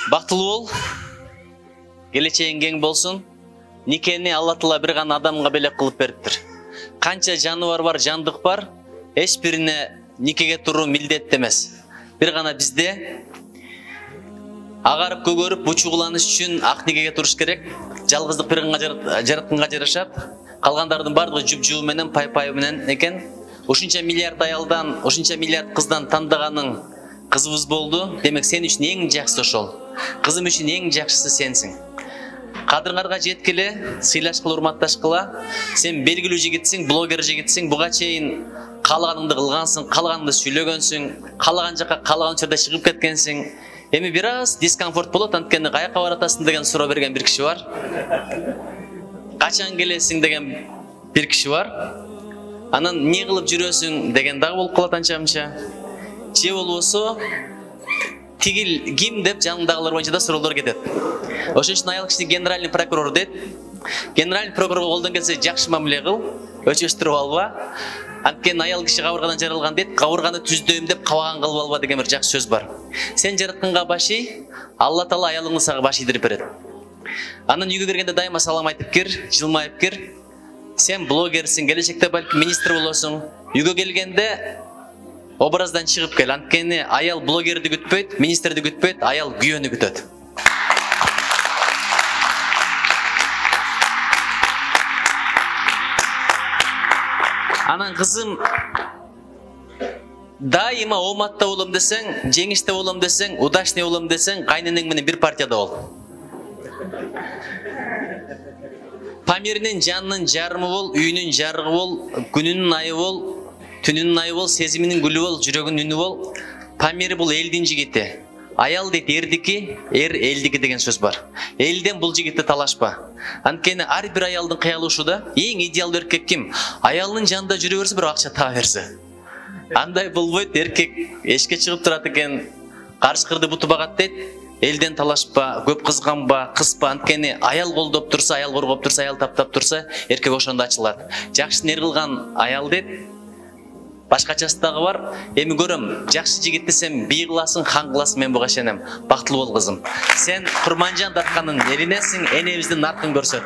Бактылуу бол, келечегиң кең болсун. Никени Алла Таала бир гана адамга белек кылып бериптир. Канча жаныбар бар, жандык бар, эч бирине никеге туруу милдет эмес. Бир гана бизде агарып көгөрүп бучугуланыш үчүн ак никеге туруш керек. Жалгыздык бир гана жаратканга жарашат. Калгандардын бардыгы жуп-жуу менен, пай-пай менен экен. Ушунча миллиард аялдан, ушунча миллиард кыздан тандаганың кызыбыз болду. Демек сен үчүн эң жакшысы ошол. Кызым үчүн эң жакшысы сенсиң. Кадырыңарга жеткиле, сыйлашкыла, урматташкыла. Сен белгилүү жигитсиң, блогер жигитсиң. Буга чейин каалаганыңды кылгансың, каалаганыңды сүйлөгөнсүң, каалаган жака, каалаган учурда чыгып кеткенсиң. Эми бир аз дискомфорт болот, анткени каяка баратасың деген суроо берген бир киши бар. Качан келесиң деген бир киши бар. Анан не кылып жүрөсүң деген дагы болуп калат анча-мынча. Же болбосо тигил ким деп жаныңдагылар боюнча да суроолор кетет. Ошон үчүн аял кишини генеральный прокурор дейт. Генеральный прокурорго колдон келсе жакшы мамиле кыл, өчөстүрүп алба. Анткени аял киши кабыргадан жаралган дейт, кабырганы түздөйм деп кабаган кылып алба деген бир жакшы сөз бар. Сен жаратканга башый, Алла Таала аялыңды сага баш ийдирип берет. Анан үйгө киргенде дайыма салам айтып кир, жылмайып кир. Сен блогерсиң, келечекте балки министр болосуң. Үйгө келгенде образдан чыгып кел. Анткени аял блогерди күтпөйт, министрди күтпөйт, аял күйөөнү күтөт. Анан кызым дайыма оматта болом десең, жеңиште болом десең, удачный болом десең, кайненең менен бир партияда бол. Памиринин жанынын жарымы бол, үйүнүн жарыгы бол, күнүнүн айы бол, түнүнүн айы бол, сезиминин гүлү бол, жүрөгүнүн үнү бол. Памир бул элдин жигити. Аял дейт эрдики, эр элдики деген сөз бар. Элден бул жигитти талашпа. Анткени ар бир аялдын кыялы ушуда, эң идеалдуу эркек ким? Аялынын жанында жүрө берсе, бирок акча таба берсе. Андай болбойт, эркек эшикке чыгып турат экен, карышкырды буту багат дейт. Элден талашпа, көп кызганба, кыспа. Анткени аял колдоп турса, аял коргоп турса, аял таптап турса, эркек ошондо ачылат. Жакшы нер кылган аял дейт. Башкачасы дагы бар. Эми көрөм, жакшы жигитти сен бий кыласың, хан кыласың, мен буга ишенем. Бактылуу бол кызым. Сен Курманжан Дарканын элинесиң, энебиздин наркын көрсөт.